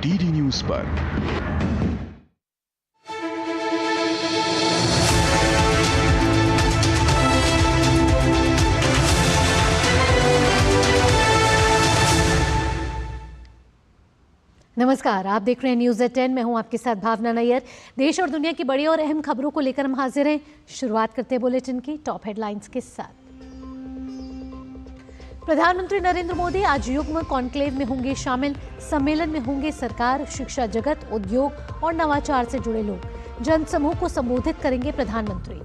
DD news पर। नमस्कार, आप देख रहे हैं न्यूज़ एट 10। मैं हूं आपके साथ भावना नैयर। देश और दुनिया की बड़ी और अहम खबरों को लेकर हम हाजिर हैं। शुरुआत करते हैं बुलेटिन की टॉप हेडलाइंस के साथ। प्रधानमंत्री नरेंद्र मोदी आज युग्म कॉन्क्लेव में होंगे शामिल। सम्मेलन में होंगे सरकार, शिक्षा जगत, उद्योग और नवाचार से जुड़े लोग। जनसमूह को संबोधित करेंगे प्रधानमंत्री।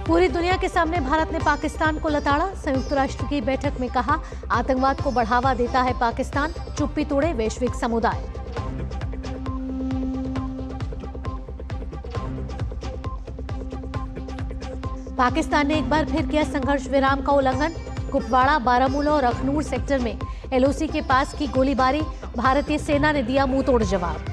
पूरी दुनिया के सामने भारत ने पाकिस्तान को लताड़ा। संयुक्त राष्ट्र की बैठक में कहा, आतंकवाद को बढ़ावा देता है पाकिस्तान, चुप्पी तोड़े वैश्विक समुदाय। पाकिस्तान ने एक बार फिर किया संघर्ष विराम का उल्लंघन। कुपवाड़ा, बारामूला और अखनूर सेक्टर में एलओसी के पास की गोलीबारी, भारतीय सेना ने दिया मुंहतोड़ जवाब।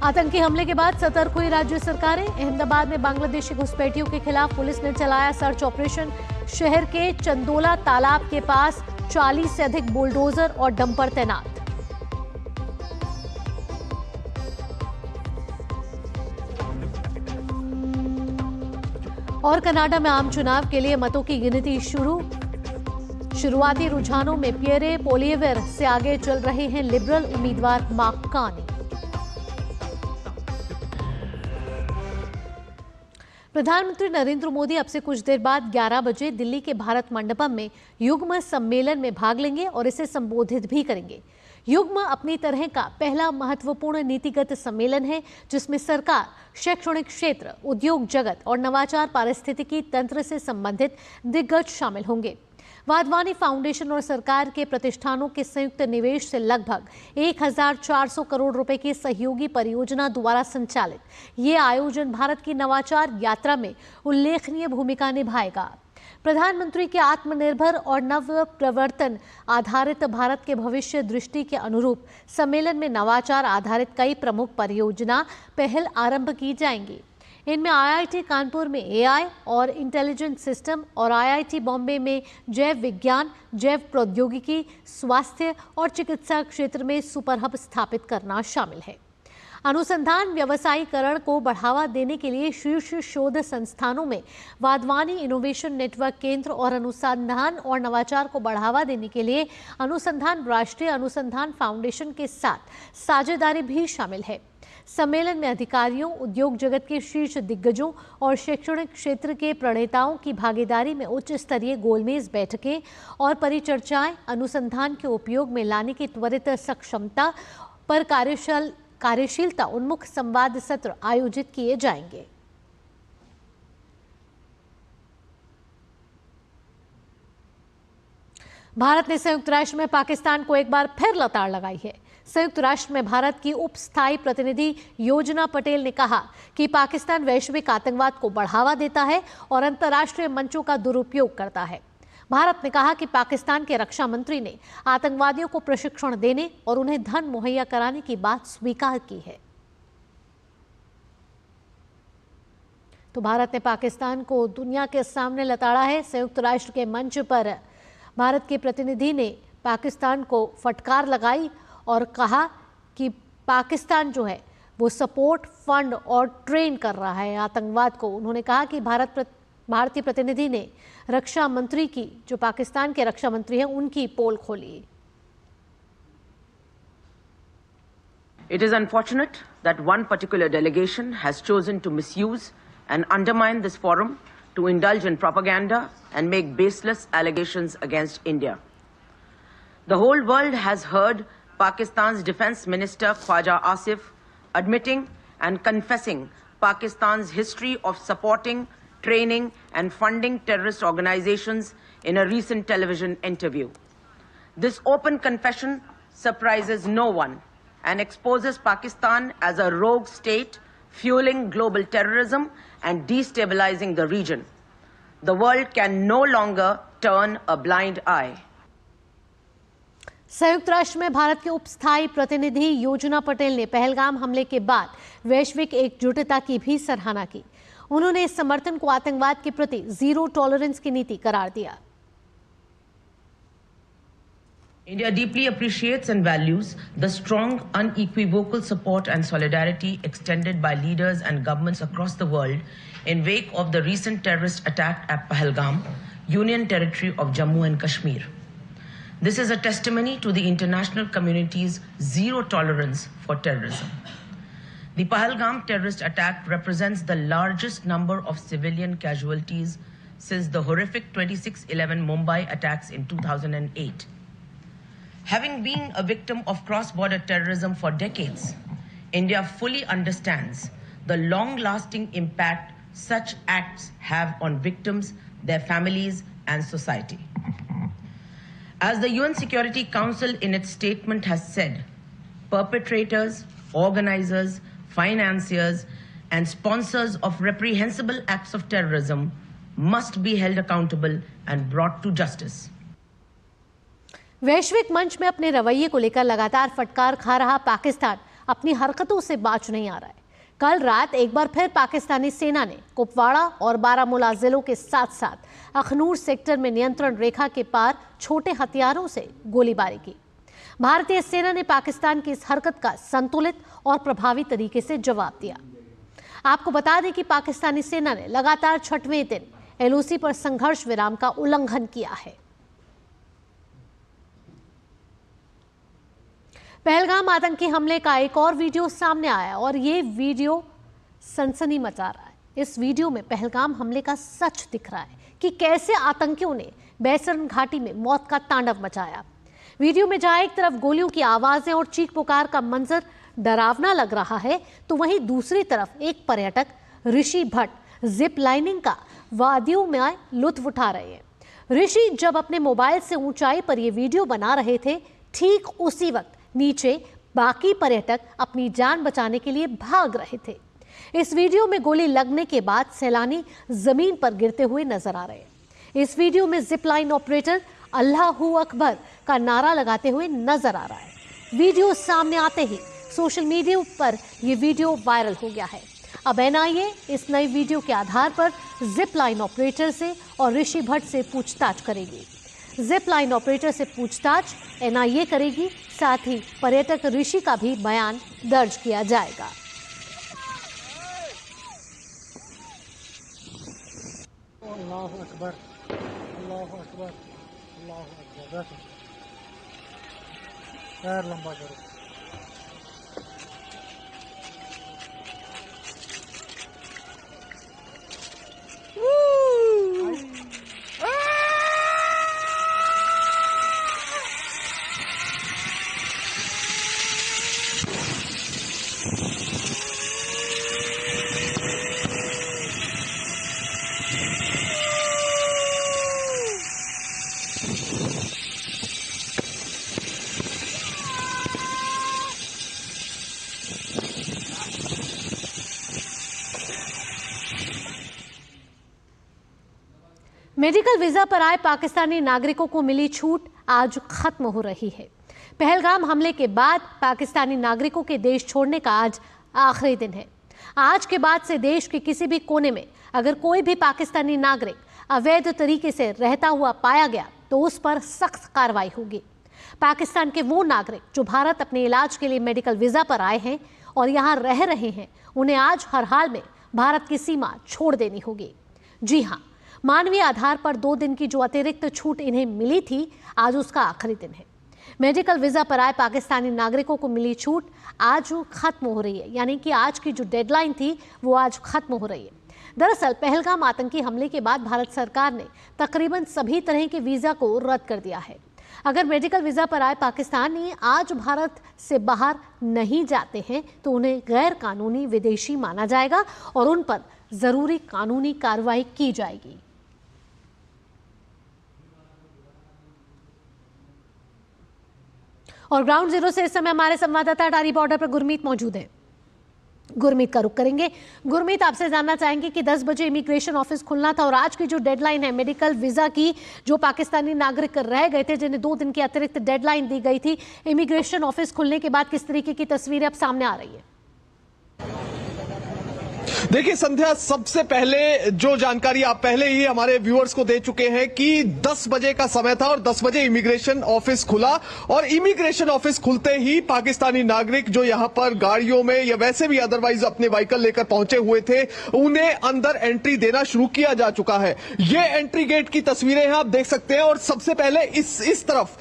आतंकी हमले के बाद सतर्क हुई राज्य सरकारें। अहमदाबाद में बांग्लादेशी घुसपैठियों के खिलाफ पुलिस ने चलाया सर्च ऑपरेशन। शहर के चंदोला तालाब के पास 40 से अधिक बुलडोजर और डंपर तैनात। और कनाडा में आम चुनाव के लिए मतों की गिनती शुरू। शुरुआती रुझानों में पियरे पोलिएवर से आगे चल रहे हैं लिबरल उम्मीदवार मार्क कार्नी। प्रधानमंत्री नरेंद्र मोदी अब से कुछ देर बाद 11 बजे दिल्ली के भारत मंडपम में युग्म सम्मेलन में भाग लेंगे और इसे संबोधित भी करेंगे। युग्म अपनी तरह का पहला महत्वपूर्ण नीतिगत सम्मेलन है जिसमें सरकार, शैक्षणिक क्षेत्र, उद्योग जगत और नवाचार पारिस्थितिकी तंत्र से संबंधित दिग्गज शामिल होंगे। वाधवानी फाउंडेशन और सरकार के प्रतिष्ठानों के संयुक्त निवेश से लगभग 1400 करोड़ रुपए की सहयोगी परियोजना द्वारा संचालित ये आयोजन भारत की नवाचार यात्रा में उल्लेखनीय भूमिका निभाएगा। प्रधानमंत्री के आत्मनिर्भर और नव प्रवर्तन आधारित भारत के भविष्य दृष्टि के अनुरूप सम्मेलन में नवाचार आधारित कई प्रमुख परियोजना पहल आरंभ की जाएंगी। इनमें आईआईटी कानपुर में एआई और इंटेलिजेंट सिस्टम और आईआईटी बॉम्बे में जैव विज्ञान, जैव प्रौद्योगिकी, स्वास्थ्य और चिकित्सा क्षेत्र में सुपर हब स्थापित करना शामिल है। अनुसंधान व्यवसायीकरण को बढ़ावा देने के लिए शीर्ष शोध संस्थानों में वाधवानी इनोवेशन नेटवर्क केंद्र और अनुसंधान और नवाचार को बढ़ावा देने के लिए अनुसंधान राष्ट्रीय अनुसंधान फाउंडेशन के साथ साझेदारी भी शामिल है। सम्मेलन में अधिकारियों, उद्योग जगत के शीर्ष दिग्गजों और शैक्षणिक क्षेत्र के प्रणेताओं की भागीदारी में उच्च स्तरीय गोलमेज बैठकें और परिचर्चाएं, अनुसंधान के उपयोग में लाने की त्वरित सक्षमता पर कार्यशीलता उन्मुख संवाद सत्र आयोजित किए जाएंगे। भारत ने संयुक्त राष्ट्र में पाकिस्तान को एक बार फिर लताड़ लगाई है। संयुक्त राष्ट्र में भारत की उप स्थायी प्रतिनिधि योजना पटेल ने कहा कि पाकिस्तान वैश्विक आतंकवाद को बढ़ावा देता है और अंतर्राष्ट्रीय मंचों का दुरुपयोग करता है। भारत ने कहा कि पाकिस्तान के रक्षा मंत्री ने आतंकवादियों को प्रशिक्षण देने और उन्हें धन मुहैया कराने की बात स्वीकार की है। तो भारत ने पाकिस्तान को दुनिया के सामने लताड़ा है। संयुक्त राष्ट्र के मंच पर भारत के प्रतिनिधि ने पाकिस्तान को फटकार लगाई और कहा कि पाकिस्तान जो है वो सपोर्ट, फंड और ट्रेन कर रहा है आतंकवाद को। उन्होंने कहा कि भारतीय प्रतिनिधि ने रक्षा मंत्री की, जो पाकिस्तान के रक्षा मंत्री हैं, उनकी पोल खोली। It is unfortunate that one particular delegation has chosen to misuse and undermine this forum to indulge in propaganda and make baseless allegations against India. The whole world has heard Pakistan's Defense Minister Khwaja Asif admitting and confessing Pakistan's history of supporting, training and funding terrorist organizations in a recent television interview. This open confession surprises no one and exposes Pakistan as a rogue state fueling global terrorism and destabilizing the region. The world can no longer turn a blind eye. संयुक्त राष्ट्र में भारत के उप स्थायी प्रतिनिधि योजना पटेल ने पहलगाम हमले के बाद वैश्विक एकजुटता की भी सराहना की। उन्होंने इस समर्थन को आतंकवाद के प्रति जीरो टॉलरेंस की नीति करार दिया। India deeply appreciates and values the strong, unequivocal support and solidarity extended by leaders and governments across the world in wake of the recent terrorist attack at Pahalgam, Union Territory of Jammu and Kashmir. This is a testimony to the international community's zero tolerance for terrorism. The Pahalgam terrorist attack represents the largest number of civilian casualties since the horrific 26/11 Mumbai attacks in 2008. Having been a victim of cross-border terrorism for decades, India fully understands the long-lasting impact such acts have on victims, their families, and society. As the UN Security Council in its statement has said, perpetrators, organizers, financiers, and sponsors of reprehensible acts of terrorism must be held accountable and brought to justice. वैश्विक मंच में अपने रवैये को लेकर लगातार फटकार खा रहा पाकिस्तान अपनी हरकतों से बाज नहीं आ रहा है। कल रात एक बार फिर पाकिस्तानी सेना ने कुपवाड़ा और बारामूला जिलों के साथ साथ अखनूर सेक्टर में नियंत्रण रेखा के पार छोटे हथियारों से गोलीबारी की। भारतीय सेना ने पाकिस्तान की इस हरकत का संतुलित और प्रभावी तरीके से जवाब दिया। आपको बता दें कि पाकिस्तानी सेना ने लगातार 6वें दिन LOC पर संघर्ष विराम का उल्लंघन किया है। पहलगाम आतंकी हमले का एक और वीडियो सामने आया और ये वीडियो सनसनी मचा रहा है। इस वीडियो में पहलगाम हमले का सच दिख रहा है कि कैसे आतंकियों ने बैसरन घाटी में मौत का तांडव मचाया। वीडियो में जहां एक तरफ गोलियों की आवाजें और चीख पुकार का मंजर डरावना लग रहा है, तो वहीं दूसरी तरफ एक पर्यटक ऋषि भट्ट जिप लाइनिंग का वादियों में लुत्फ उठा रहे हैं। ऋषि जब अपने मोबाइल से ऊंचाई पर यह वीडियो बना रहे थे, ठीक उसी वक्त नीचे बाकी पर्यटक अपनी जान बचाने के लिए भाग रहे थे। इस वीडियो में गोली लगने के बाद सैलानी जमीन पर गिरते हुए नजर आ रहे हैं। इस वीडियो में zip line operator Allahu Akbar का नारा लगाते हुए नजर आ रहा है। वीडियो सामने आते ही सोशल मीडिया पर यह वीडियो वायरल हो गया है। अब NIA इस नई वीडियो के आधार पर जिप लाइन ऑपरेटर से और ऋषि भट्ट से पूछताछ करेगी। जिप लाइन ऑपरेटर से पूछताछ NIA करेगी, साथ ही पर्यटक ऋषि का भी बयान दर्ज किया जाएगा। अल्लाहु अकबर, अल्लाहु अकबर, अल्लाहु अकबर। पैर लंबा करो। मेडिकल वीजा पर आए पाकिस्तानी नागरिकों को मिली छूट आज खत्म हो रही है। पहलगाम हमले के बाद पाकिस्तानी नागरिकों के देश छोड़ने का आज आखिरी दिन है। आज के बाद से देश के किसी भी कोने में अगर कोई भी पाकिस्तानी नागरिक अवैध तरीके से रहता हुआ पाया गया तो उस पर सख्त कार्रवाई होगी। पाकिस्तान के वो नागरिक जो भारत अपने इलाज के लिए मेडिकल वीजा पर आए हैं और यहाँ रह रहे हैं, उन्हें आज हर हाल में भारत की सीमा छोड़ देनी होगी। जी हाँ, मानवीय आधार पर 2 दिन की जो अतिरिक्त छूट इन्हें मिली थी, आज उसका आखिरी दिन है। मेडिकल वीजा पर आए पाकिस्तानी नागरिकों को मिली छूट आज खत्म हो रही है, यानी कि आज की जो डेडलाइन थी वो आज खत्म हो रही है। दरअसल पहलगाम आतंकी हमले के बाद भारत सरकार ने तकरीबन सभी तरह के वीजा को रद्द कर दिया है। अगर मेडिकल वीजा पर आए पाकिस्तानी आज भारत से बाहर नहीं जाते हैं तो उन्हें गैर कानूनी विदेशी माना जाएगा और उन पर जरूरी कानूनी कार्रवाई की जाएगी। और ग्राउंड जीरो से इस समय हमारे संवाददाता अटारी बॉर्डर पर गुरमीत मौजूद है। गुरमीत का रुख करेंगे। गुरमीत, आपसे जानना चाहेंगे कि 10 बजे इमिग्रेशन ऑफिस खुलना था और आज की जो डेडलाइन है मेडिकल वीजा की, जो पाकिस्तानी नागरिक रह गए थे जिन्हें 2 दिन की अतिरिक्त डेडलाइन दी गई थी, इमिग्रेशन ऑफिस खुलने के बाद किस तरीके की तस्वीरें अब सामने आ रही है? देखिए संध्या, सबसे पहले जो जानकारी आप पहले ही हमारे व्यूअर्स को दे चुके हैं कि 10 बजे का समय था और 10 बजे इमिग्रेशन ऑफिस खुला और इमिग्रेशन ऑफिस खुलते ही पाकिस्तानी नागरिक जो यहां पर गाड़ियों में या वैसे भी अदरवाइज अपने व्हीकल लेकर पहुंचे हुए थे, उन्हें अंदर एंट्री देना शुरू किया जा चुका है। ये एंट्री गेट की तस्वीरें हैं, आप देख सकते हैं। और सबसे पहले इस तरफ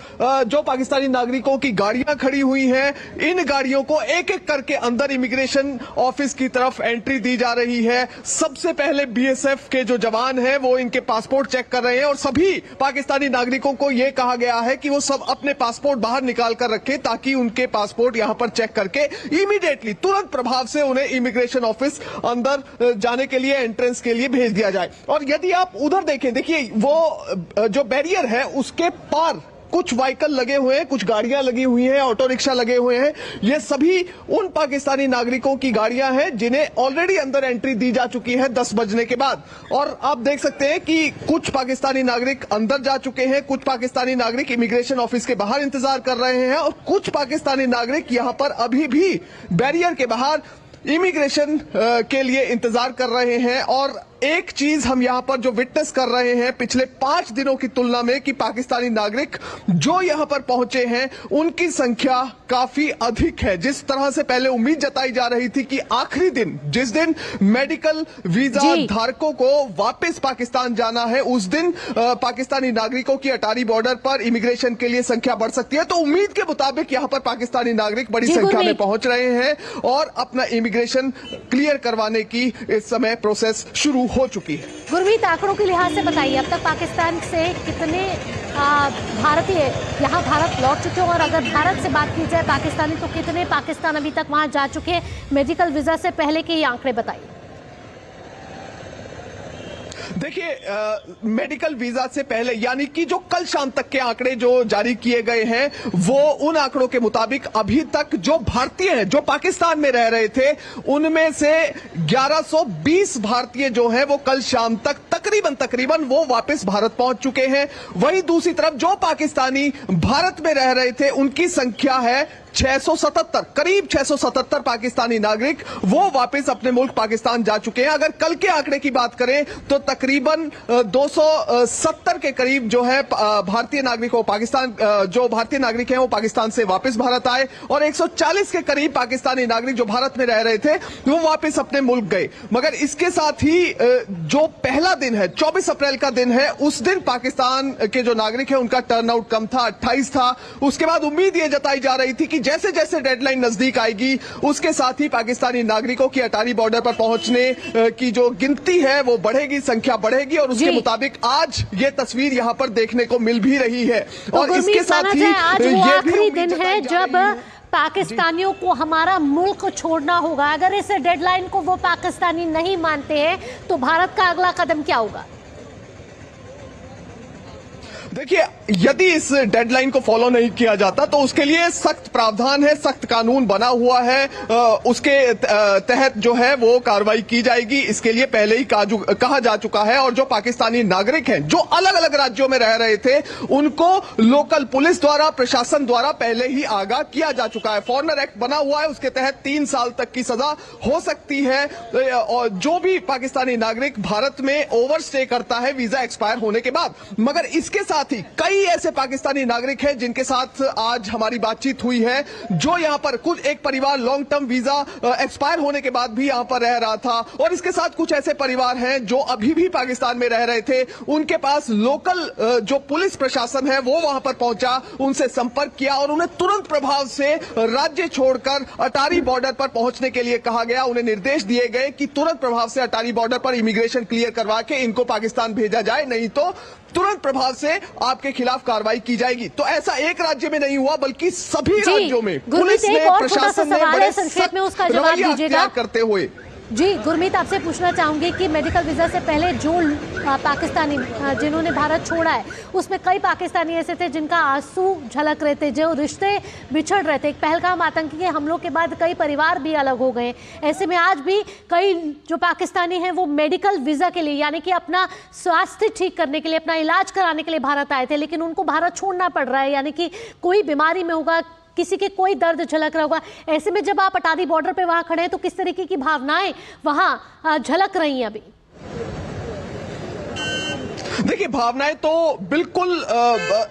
जो पाकिस्तानी नागरिकों की गाड़ियां खड़ी हुई हैं, इन गाड़ियों को एक एक करके अंदर इमिग्रेशन ऑफिस की तरफ एंट्री दी जा रही है। सबसे पहले बीएसएफ के जो जवान हैं वो इनके पासपोर्ट चेक कर रहे हैं और सभी पाकिस्तानी नागरिकों को यह कहा गया है कि वो सब अपने पासपोर्ट बाहर निकाल कर रखें ताकि उनके पासपोर्ट यहां पर चेक करके इमीडिएटली तुरंत प्रभाव से उन्हें इमिग्रेशन ऑफिस अंदर जाने के लिए, एंट्रेंस के लिए भेज दिया जाए। और यदि आप उधर देखें, देखिए वो जो बैरियर है उसके पार कुछ व्हीकल लगे हुए हैं, कुछ गाड़ियां लगी हुई हैं, ऑटो रिक्शा लगे हुए हैं। ये सभी उन पाकिस्तानी नागरिकों की गाड़ियां हैं जिन्हें ऑलरेडी अंदर एंट्री दी जा चुकी है 10 बजने के बाद। और आप देख सकते हैं कि कुछ पाकिस्तानी नागरिक अंदर जा चुके हैं, कुछ पाकिस्तानी नागरिक इमिग्रेशन ऑफिस के बाहर इंतजार कर रहे हैं और कुछ पाकिस्तानी नागरिक यहां पर अभी भी बैरियर के बाहर इमिग्रेशन के लिए इंतजार कर रहे हैं। और एक चीज हम यहां पर जो विटनेस कर रहे हैं पिछले 5 दिनों की तुलना में कि पाकिस्तानी नागरिक जो यहां पर पहुंचे हैं उनकी संख्या काफी अधिक है। जिस तरह से पहले उम्मीद जताई जा रही थी कि आखिरी दिन, जिस दिन मेडिकल वीजा धारकों को वापस पाकिस्तान जाना है, उस दिन पाकिस्तानी नागरिकों की अटारी बॉर्डर पर इमिग्रेशन के लिए संख्या बढ़ सकती है, तो उम्मीद के मुताबिक यहां पर पाकिस्तानी नागरिक बड़ी संख्या में पहुंच रहे हैं और अपना इमिग्रेशन क्लियर करवाने की इस समय प्रोसेस शुरू हो चुकी है। गुरमीत, आंकड़ों के लिहाज से बताइए, अब तक पाकिस्तान से कितने भारतीय यहाँ भारत लौट चुके हैं और अगर भारत से बात की जाए पाकिस्तानी, तो कितने पाकिस्तान अभी तक वहां जा चुके हैं? मेडिकल वीजा से पहले के ये आंकड़े बताइए। देखिए मेडिकल वीजा से पहले यानी कि जो कल शाम तक के आंकड़े जो जारी किए गए हैं, वो उन आंकड़ों के मुताबिक अभी तक जो भारतीय हैं जो पाकिस्तान में रह रहे थे, उनमें से 1120 भारतीय जो हैं वो कल शाम तक तकरीबन वो वापस भारत पहुंच चुके हैं। वहीं दूसरी तरफ जो पाकिस्तानी भारत में रह रहे थे उनकी संख्या है 677, करीब 677 पाकिस्तानी नागरिक वो वापस अपने मुल्क पाकिस्तान जा चुके हैं। अगर कल के आंकड़े की बात करें तो तकरीबन 270 के करीब जो है भारतीय नागरिकों पाकिस्तान जो भारतीय नागरिक हैं वो पाकिस्तान से वापस भारत आए और 140 के करीब पाकिस्तानी नागरिक जो भारत में रह रहे थे वो वापस अपने मुल्क गए। मगर इसके साथ ही जो पहला दिन है 24 अप्रैल का दिन है, उस दिन पाकिस्तान के जो नागरिक है उनका टर्नआउट कम था, 28 था। उसके बाद उम्मीद ये जताई जा रही थी कि जैसे जैसे डेडलाइन नजदीक आएगी उसके साथ ही पाकिस्तानी नागरिकों की अटारी बॉर्डर पर पहुंचने की जो गिनती है वो बढ़ेगी, संख्या बढ़ेगी और उसके मुताबिक आज ये तस्वीर यहां पर देखने को मिल भी रही है। तो और इसके साथ ही आज वो आखिरी दिन है जब पाकिस्तानियों को हमारा मुल्क छोड़ना होगा। अगर इस डेडलाइन को वो पाकिस्तानी नहीं मानते हैं तो भारत का अगला कदम क्या होगा? देखिए, यदि इस डेडलाइन को फॉलो नहीं किया जाता तो उसके लिए सख्त प्रावधान है, सख्त कानून बना हुआ है, उसके तहत जो है वो कार्रवाई की जाएगी। इसके लिए पहले ही कहा जा चुका है और जो पाकिस्तानी नागरिक हैं जो अलग अलग राज्यों में रह रहे थे उनको लोकल पुलिस द्वारा, प्रशासन द्वारा पहले ही आगाह किया जा चुका है। फॉरेनर एक्ट बना हुआ है, उसके तहत 3 साल तक की सजा हो सकती है और जो भी पाकिस्तानी नागरिक भारत में ओवरस्टे करता है वीजा एक्सपायर होने के बाद। मगर इसके साथ ही कई ऐसे पाकिस्तानी नागरिक हैं जिनके साथ आज हमारी बातचीत हुई है, जो यहां पर कुछ एक परिवार लॉन्ग टर्म वीजा एक्सपायर होने के बाद भी यहां पर रह रहा था और इसके साथ कुछ ऐसे परिवार हैं जो अभी भी पाकिस्तान में रह रहे थे। उनके पास लोकल जो पुलिस प्रशासन है वो वहां पर पहुंचा, उनसे संपर्क किया और उन्हें तुरंत प्रभाव से राज्य छोड़कर अटारी बॉर्डर पर पहुंचने के लिए कहा गया। उन्हें निर्देश दिए गए कि तुरंत प्रभाव से अटारी बॉर्डर पर इमिग्रेशन क्लियर करवा के इनको पाकिस्तान भेजा जाए, नहीं तो तुरंत प्रभाव से आपके खिलाफ कार्रवाई की जाएगी। तो ऐसा एक राज्य में नहीं हुआ बल्कि सभी राज्यों में पुलिस ने, प्रशासन ने बड़े सख्त रवैया अख्तियार करते हुए जी गुरमीत, आपसे पूछना चाहूंगी कि मेडिकल वीजा से पहले जो पाकिस्तानी जिन्होंने भारत छोड़ा है उसमें कई पाकिस्तानी ऐसे थे जिनका आंसू झलक रहे थे, जो रिश्ते बिछड़ रहे थे। पहलगाम आतंकी के हमलों के बाद कई परिवार भी अलग हो गए। ऐसे में आज भी कई जो पाकिस्तानी हैं वो मेडिकल वीजा के लिए, यानी कि अपना स्वास्थ्य ठीक करने के लिए, अपना इलाज कराने के लिए भारत आए थे, लेकिन उनको भारत छोड़ना पड़ रहा है। यानी कि कोई बीमारी में होगा, किसी के कोई दर्द झलक रहा होगा। ऐसे में जब आप अटारी बॉर्डर पे वहां खड़े हैं तो किस तरीके की भावनाएं वहां झलक रही हैं अभी? देखिए, भावनाएं तो बिल्कुल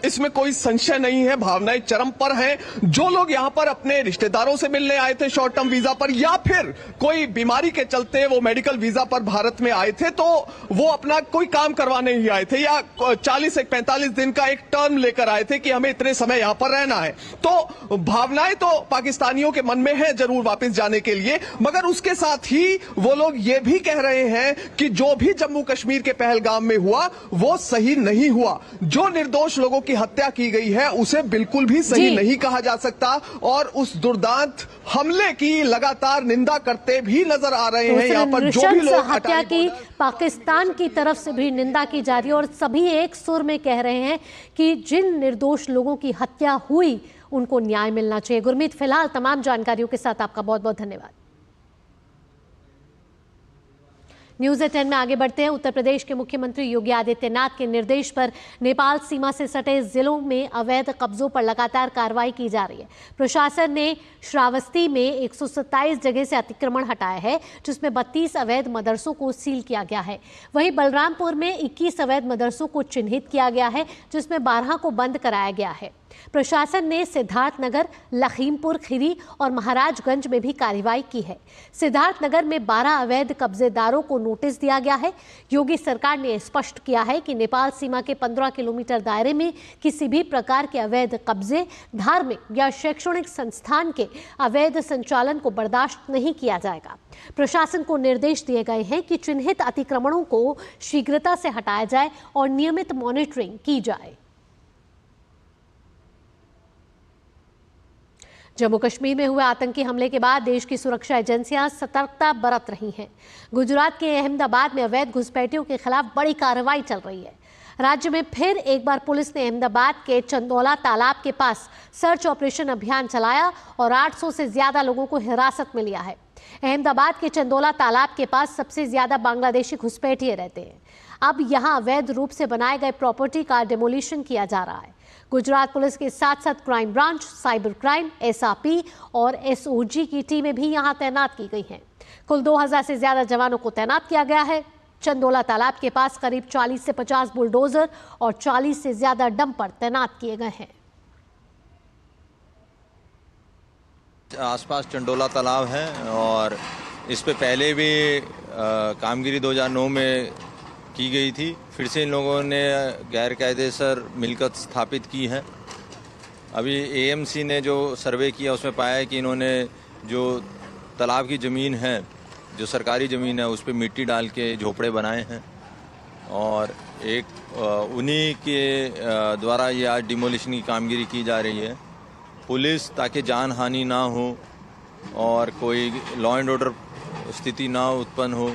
इसमें कोई संशय नहीं है, भावनाएं चरम पर हैं। जो लोग यहां पर अपने रिश्तेदारों से मिलने आए थे शॉर्ट टर्म वीजा पर, या फिर कोई बीमारी के चलते वो मेडिकल वीजा पर भारत में आए थे, तो वो अपना कोई काम करवाने ही आए थे, या 40-45 दिन का एक टर्म लेकर आए थे कि हमें इतने समय यहां पर रहना है। तो भावनाएं तो पाकिस्तानियों के मन में है जरूर वापस जाने के लिए, मगर उसके साथ ही वो लोग ये भी कह रहे हैं कि जो भी जम्मू कश्मीर के पहलगाम में हुआ वो सही नहीं हुआ। जो निर्दोष लोगों की हत्या की गई है उसे बिल्कुल भी सही नहीं कहा जा सकता, और उस दुर्दांत हमले की लगातार निंदा करते भी नजर आ रहे हैं। यहाँ पर जो भी लोग हत्या की पाकिस्तान की तरफ से भी निंदा की जा रही है, और सभी एक सुर में कह रहे हैं कि जिन निर्दोष लोगों की हत्या हुई उनको न्याय मिलना चाहिए। गुरमीत, फिलहाल तमाम जानकारियों के साथ आपका बहुत बहुत धन्यवाद। न्यूज़ 10 में आगे बढ़ते हैं। उत्तर प्रदेश के मुख्यमंत्री योगी आदित्यनाथ के निर्देश पर नेपाल सीमा से सटे जिलों में अवैध कब्जों पर लगातार कार्रवाई की जा रही है। प्रशासन ने श्रावस्ती में 127 जगह से अतिक्रमण हटाया है, जिसमें 32 अवैध मदरसों को सील किया गया है। वहीं बलरामपुर में 21 अवैध मदरसों को चिन्हित किया गया है, जिसमें 12 को बंद कराया गया है। प्रशासन ने सिद्धार्थनगर, लखीमपुर खीरी और महाराजगंज में भी कार्रवाई की है। सिद्धार्थनगर में 12 अवैध कब्जेदारों को नोटिस दिया गया है। योगी सरकार ने स्पष्ट किया है कि नेपाल सीमा के 15 किलोमीटर दायरे में किसी भी प्रकार के अवैध कब्जे, धार्मिक या शैक्षणिक संस्थान के अवैध संचालन को बर्दाश्त नहीं किया जाएगा। प्रशासन को निर्देश दिए गए हैं कि चिन्हित अतिक्रमणों को शीघ्रता से हटाया जाए और नियमित मॉनिटरिंग की जाए। जम्मू कश्मीर में हुए आतंकी हमले के बाद देश की सुरक्षा एजेंसियां सतर्कता बरत रही हैं। गुजरात के अहमदाबाद में अवैध घुसपैठियों के खिलाफ बड़ी कार्रवाई चल रही है। राज्य में फिर एक बार पुलिस ने अहमदाबाद के चंदौला तालाब के पास सर्च ऑपरेशन अभियान चलाया और 800 से ज्यादा लोगों को हिरासत में लिया है। अहमदाबाद के चंदौला तालाब के पास सबसे ज्यादा बांग्लादेशी घुसपैठिए रहते हैं। अब यहां अवैध रूप से बनाए गए प्रॉपर्टी का डिमोलिशन किया जा रहा है। गुजरात पुलिस के साथ साथ crime branch, cyber crime, SRP और एसओजी की टीमें भी यहां तैनात की गई हैं। कुल 2000 से ज्यादा जवानों को तैनात किया गया है। चंदौला तालाब के पास करीब 40 से 50 बुलडोजर और 40 से ज्यादा डंपर तैनात किए गए हैं। आसपास चंदौला तालाब है और इस पे पहले भी कामगिरी 2009 में की गई थी। फिर से इन लोगों ने गैर कायदेसर मिलकत स्थापित की है। अभी एएमसी ने जो सर्वे किया उसमें पाया है कि इन्होंने जो तालाब की ज़मीन है, जो सरकारी ज़मीन है, उस पर मिट्टी डाल के झोपड़े बनाए हैं और एक उन्हीं के द्वारा ये आज डिमोलिशन की कामगिरी की जा रही है। पुलिस, ताकि जान हानि ना हो और कोई लॉ एंड ऑर्डर स्थिति ना उत्पन्न हो,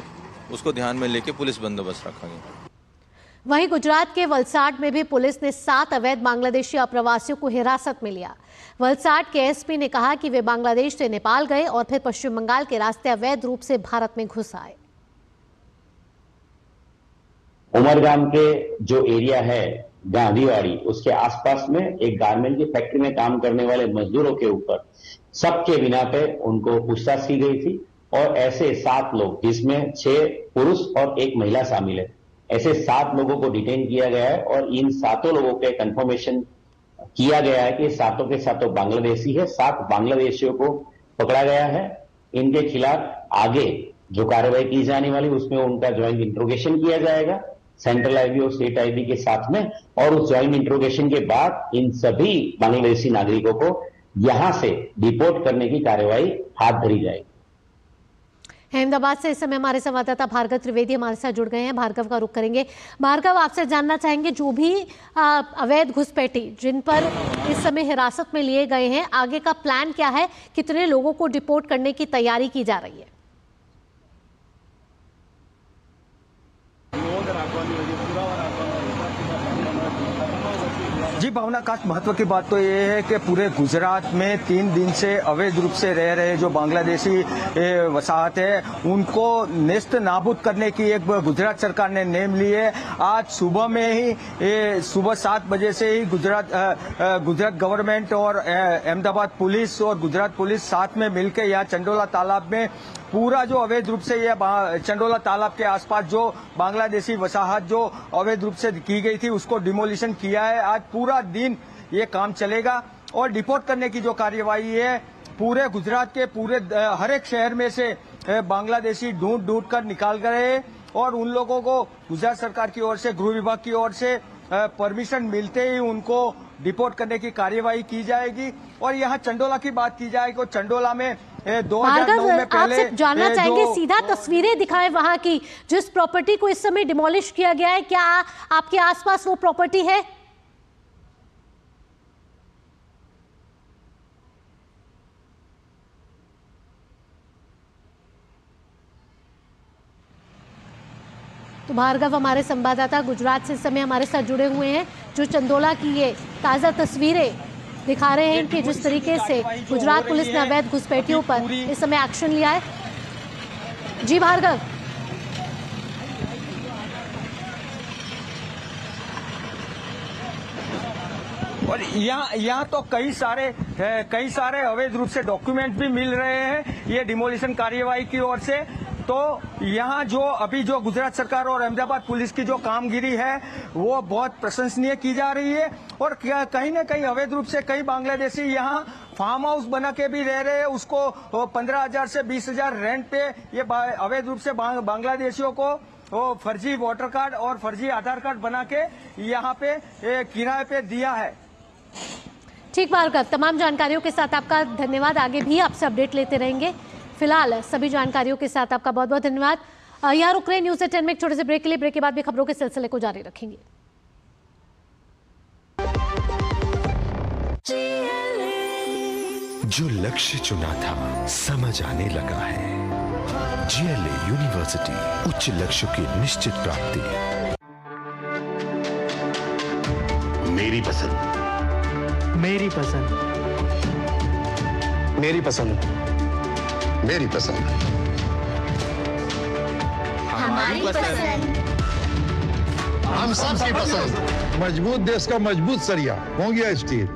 उसको ध्यान में लेके पुलिस बंदोबस्त रखा गया। वहीं गुजरात के वलसाड में भी पुलिस ने 7 अवैध बांग्लादेशी अप्रवासियों को हिरासत में लिया। वलसाड के एसपी ने कहा कि वे बांग्लादेश से नेपाल गए और फिर पश्चिम बंगाल के रास्ते अवैध रूप से भारत में घुस आए। उमरगाम के जो एरिया है गांधीवाड़ी, उसके आसपास में एक गारमेंट की फैक्ट्री में काम करने वाले मजदूरों के ऊपर सबके बिना पे उनको पूछताछ की गई थी और ऐसे 7 लोग, जिसमें 6 पुरुष और 1 महिला शामिल है, ऐसे 7 लोगों को डिटेन किया गया है और इन 7 लोगों के कंफर्मेशन किया गया है कि सातों के सातों बांग्लादेशी है। 7 बांग्लादेशियों को पकड़ा गया है। इनके खिलाफ आगे जो कार्रवाई की जाने वाली उसमें उनका ज्वाइंट इंट्रोगेशन किया जाएगा सेंट्रल आईबी और स्टेट आईबी के साथ में, और उस ज्वाइंट इंट्रोगेशन के बाद इन सभी बांग्लादेशी नागरिकों को यहां से डिपोर्ट करने की कार्रवाई हाथ धरी जाएगी। अहमदाबाद से इस समय हमारे संवाददाता भार्गव त्रिवेदी हमारे साथ जुड़ गए हैं। भार्गव का रुख करेंगे। भार्गव, आपसे जानना चाहेंगे, जो भी अवैध घुसपैठी जिन पर इस समय हिरासत में लिए गए हैं, आगे का प्लान क्या है? कितने लोगों को डिपोर्ट करने की तैयारी की जा रही है? जी भावना, खास महत्व की बात तो ये है कि पूरे गुजरात में 3 दिन से अवैध रूप से रह रहे जो बांग्लादेशी वसाहत है उनको नेस्त नाबूद करने की एक गुजरात सरकार ने नेम ली है। आज सुबह में ही सुबह 7 बजे से ही गुजरात गवर्नमेंट और अहमदाबाद पुलिस और गुजरात पुलिस साथ में मिलकर यहाँ चंडोला तालाब में पूरा जो अवैध रूप से ये चंडोला तालाब के आसपास जो बांग्लादेशी वसाहत जो अवैध रूप से की गई थी उसको डिमोलिशन किया है। आज पूरा दिन ये काम चलेगा और डिपोर्ट करने की जो कार्यवाही है पूरे गुजरात के पूरे हर एक शहर में से बांग्लादेशी ढूंढ कर निकाल गए और उन लोगों को गुजरात सरकार की ओर से, गृह विभाग की ओर से परमिशन मिलते ही उनको डिपोर्ट करने की कार्यवाही की जाएगी। और यहाँ चंडोला की बात की जाए तो चंडोला में 2009 में पहले आपसे जानना चाहेंगे, सीधा तस्वीरें दिखाएं वहां की जिस प्रॉपर्टी को इस समय डिमोलिश किया गया है, क्या आपके आसपास वो प्रॉपर्टी है? तो भार्गव हमारे संवाददाता गुजरात से इस समय हमारे साथ जुड़े हुए हैं जो चंदोला की ये ताजा तस्वीरें दिखा रहे हैं कि जिस तरीके से गुजरात पुलिस ने अवैध घुसपैठियों पर इस समय एक्शन लिया है। जी भार्गव, और यहाँ तो कई सारे अवैध रूप से डॉक्यूमेंट भी मिल रहे हैं ये डिमोलिशन कार्यवाही की ओर से। तो यहाँ जो गुजरात सरकार और अहमदाबाद पुलिस की जो कामगिरी है वो बहुत प्रशंसनीय की जा रही है। और कहीं न कहीं अवैध रूप से कई बांग्लादेशी यहाँ फार्म हाउस बना के भी रह रहे हैं, उसको 15,000 से 20,000 रेंट पे ये अवैध रूप से बांग्लादेशियों को वो फर्जी वोटर कार्ड और फर्जी आधार कार्ड बना के यहाँ पे किराए पे दिया है। ठीक भार्गव, तमाम जानकारियों के साथ आपका धन्यवाद। आगे भी आपसे अपडेट लेते रहेंगे। फिलहाल सभी जानकारियों के साथ आपका बहुत बहुत धन्यवाद। यहाँ रुक रहे न्यूज़ 10 में एक छोटे से ब्रेक के लिए। ब्रेक के बाद भी खबरों के सिलसिले को जारी रखेंगे। जो लक्ष्य चुना था समझ आने लगा है। GLA यूनिवर्सिटी, उच्च लक्ष्य की निश्चित प्राप्ति। मेरी पसंद, मेरी पसंद, मेरी पसंद, मेरी पसंद, हमारी पसंद, हम सबकी पसंद। मजबूत देश का मजबूत सरिया होंगे स्टील।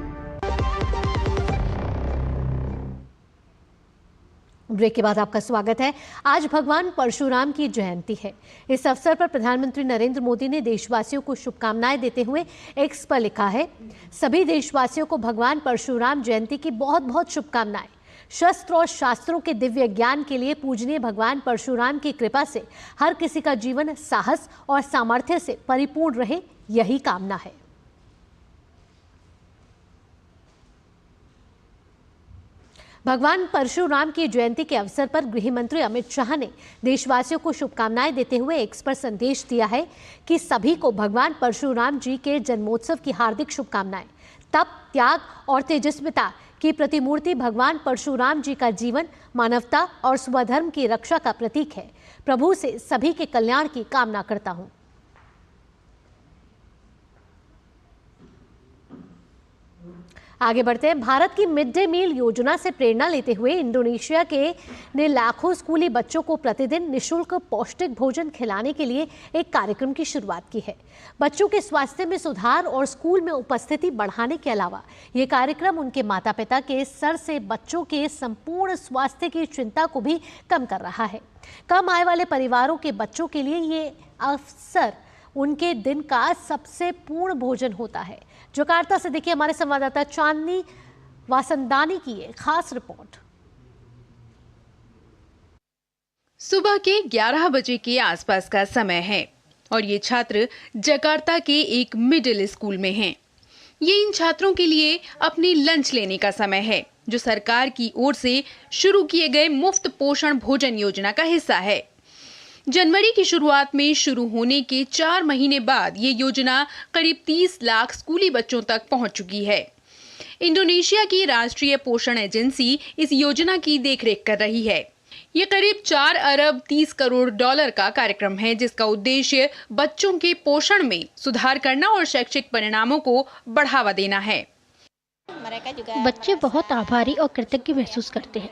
ब्रेक के बाद आपका स्वागत है। आज भगवान परशुराम की जयंती है। इस अवसर पर प्रधानमंत्री नरेंद्र मोदी ने देशवासियों को शुभकामनाएं देते हुए एक्स पर लिखा है, सभी देशवासियों को भगवान परशुराम जयंती की बहुत बहुत शुभकामनाएं। शस्त्र और शास्त्रों के दिव्य ज्ञान के लिए पूजनीय भगवान परशुराम की कृपा से हर किसी का जीवन साहस और सामर्थ्य से परिपूर्ण रहे, यही कामना है। भगवान परशुराम की जयंती के अवसर पर गृह मंत्री अमित शाह ने देशवासियों को शुभकामनाएं देते हुए एक्स पर संदेश दिया है कि सभी को भगवान परशुराम जी के जन्मोत्सव की हार्दिक शुभकामनाएं। तप, त्याग और तेजस्विता की प्रतिमूर्ति भगवान परशुराम जी का जीवन मानवता और स्वधर्म की रक्षा का प्रतीक है। प्रभु से सभी के कल्याण की कामना करता हूं। आगे बढ़ते हैं। भारत की मिड डे मील योजना से प्रेरणा लेते हुए इंडोनेशिया ने लाखों स्कूली बच्चों को प्रतिदिन निःशुल्क पौष्टिक भोजन खिलाने के लिए एक कार्यक्रम की शुरुआत की है। बच्चों के स्वास्थ्य में सुधार और स्कूल में उपस्थिति बढ़ाने के अलावा ये कार्यक्रम उनके माता पिता के सर से बच्चों के संपूर्ण स्वास्थ्य की चिंता को भी कम कर रहा है। कम आय वाले परिवारों के बच्चों के लिए ये अवसर उनके दिन का सबसे पूर्ण भोजन होता है। जकार्ता से देखिए हमारे संवाददाता चांदनी वासंदानी की ये खास रिपोर्ट। सुबह के 11 बजे के आसपास का समय है और ये छात्र जकार्ता के एक मिडिल स्कूल में हैं। ये इन छात्रों के लिए अपनी लंच लेने का समय है, जो सरकार की ओर से शुरू किए गए मुफ्त पोषण भोजन योजना का हिस्सा है। जनवरी की शुरुआत में शुरू होने के 4 महीने बाद ये योजना करीब 30 लाख स्कूली बच्चों तक पहुंच चुकी है। इंडोनेशिया की राष्ट्रीय पोषण एजेंसी इस योजना की देखरेख कर रही है। ये करीब 4 अरब 30 करोड़ डॉलर का कार्यक्रम है, जिसका उद्देश्य बच्चों के पोषण में सुधार करना और शैक्षिक परिणामों को बढ़ावा देना है। बच्चे बहुत आभारी और कृतज्ञ महसूस करते हैं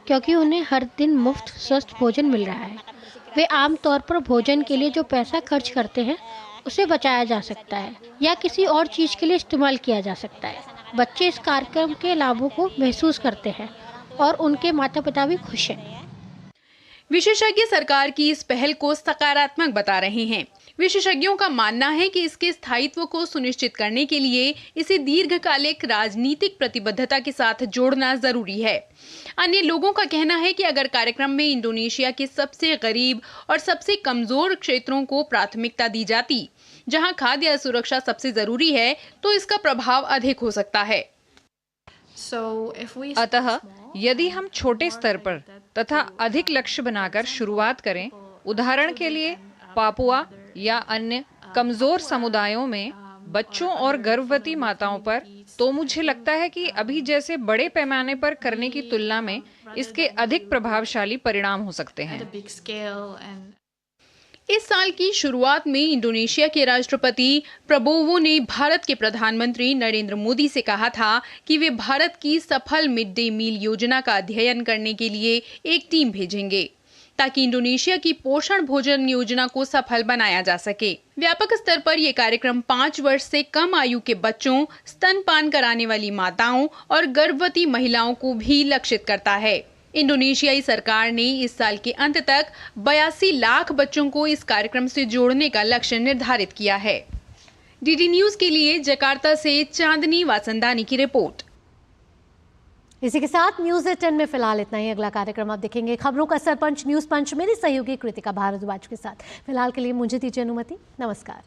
क्योंकि उन्हें हर दिन मुफ्त स्वस्थ भोजन मिल रहा है। वे आमतौर पर भोजन के लिए जो पैसा खर्च करते हैं उसे बचाया जा सकता है या किसी और चीज के लिए इस्तेमाल किया जा सकता है। बच्चे इस कार्यक्रम के लाभों को महसूस करते हैं और उनके माता पिता भी खुश हैं। विशेषज्ञ सरकार की इस पहल को सकारात्मक बता रहे हैं। विशेषज्ञों का मानना है कि इसके स्थायित्व को सुनिश्चित करने के लिए इसे दीर्घकालिक राजनीतिक प्रतिबद्धता के साथ जोड़ना जरूरी है। अन्य लोगों का कहना है कि अगर कार्यक्रम में इंडोनेशिया के सबसे गरीब और सबसे कमजोर क्षेत्रों को प्राथमिकता दी जाती, जहां खाद्य सुरक्षा सबसे जरूरी है, तो इसका प्रभाव अधिक हो सकता है। अतः यदि हम छोटे स्तर पर तथा अधिक लक्ष्य बनाकर शुरुआत करें, उदाहरण के लिए पापुआ या अन्य कमजोर समुदायों में बच्चों और गर्भवती माताओं पर, तो मुझे लगता है कि अभी जैसे बड़े पैमाने पर करने की तुलना में इसके अधिक प्रभावशाली परिणाम हो सकते हैं। इस साल की शुरुआत में इंडोनेशिया के राष्ट्रपति प्रबोवो ने भारत के प्रधानमंत्री नरेंद्र मोदी से कहा था कि वे भारत की सफल मिड डे मील योजना का अध्ययन करने के लिए एक टीम भेजेंगे ताकि इंडोनेशिया की पोषण भोजन योजना को सफल बनाया जा सके। व्यापक स्तर पर यह कार्यक्रम 5 वर्ष से कम आयु के बच्चों, स्तनपान कराने वाली माताओं और गर्भवती महिलाओं को भी लक्षित करता है। इंडोनेशियाई सरकार ने इस साल के अंत तक 82 लाख बच्चों को इस कार्यक्रम से जोड़ने का लक्ष्य निर्धारित किया है। डीडी न्यूज के लिए जकार्ता से चांदनी वासंदानी की रिपोर्ट। इसी के साथ न्यूज 10 में फिलहाल इतना ही। अगला कार्यक्रम आप देखेंगे खबरों का सरपंच न्यूज पंच, मेरी सहयोगी कृतिका भारद्वाज के साथ। फिलहाल के लिए मुझे दीजिए अनुमति। नमस्कार।